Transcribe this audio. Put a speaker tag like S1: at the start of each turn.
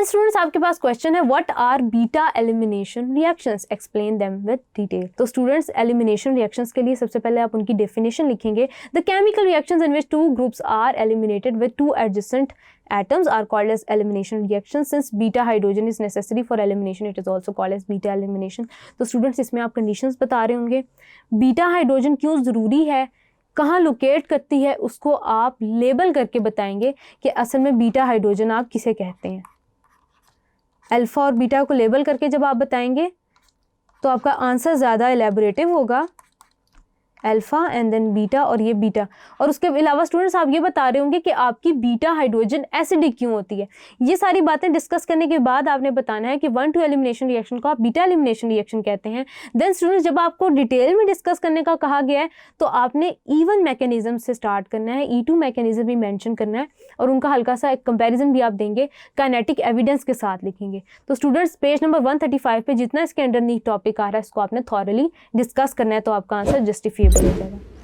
S1: Students आपके पास question है, what are beta elimination reactions, explain them with detail. तो स्टूडेंट्स एलिमिनेशन रिएक्शंस के लिए सबसे पहले आप उनकी डेफिनेशन लिखेंगे। The chemical reactions in which two groups are eliminated with two adjacent atoms are called as elimination reactions. Since beta hydrogen is necessary for elimination, it is also called as beta elimination. तो students इसमें आप conditions बता रहे होंगे, beta hydrogen क्यों ज़रूरी है, कहाँ लोकेट करती है, उसको आप लेबल करके बताएंगे कि असल में बीटा हाइड्रोजन आप किसे कहते हैं। अल्फ़ा और बीटा को लेबल करके जब आप बताएंगे तो आपका आंसर ज़्यादा एलेबोरेटिव होगा, अल्फ़ा एंड देन बीटा और ये बीटा। और उसके अलावा स्टूडेंट्स आप ये बता रहे होंगे कि आपकी बीटा हाइड्रोजन एसिडिक क्यों होती है। ये सारी बातें डिस्कस करने के बाद आपने बताना है कि 1,2 एलिमिनेशन रिएक्शन को आप बीटा एलिमिनेशन रिएक्शन कहते हैं। देन स्टूडेंट्स जब आपको डिटेल में डिस्कस करने का कहा गया है तो आपने E1 मैकेनिज्म से स्टार्ट करना है, E2 मैकेनिज्म भी मैंशन करना है और उनका हल्का सा एक कंपेरिजन भी आप देंगे, काइनेटिक एविडेंस के साथ लिखेंगे। तो स्टूडेंट्स पेज नंबर 135 पे जितना इसके अंडर नीट टॉपिक आ रहा है इसको आपने थॉरली डिस्कस करना है, तो आपका आंसर जस्टिफिएबल हो जाएगा।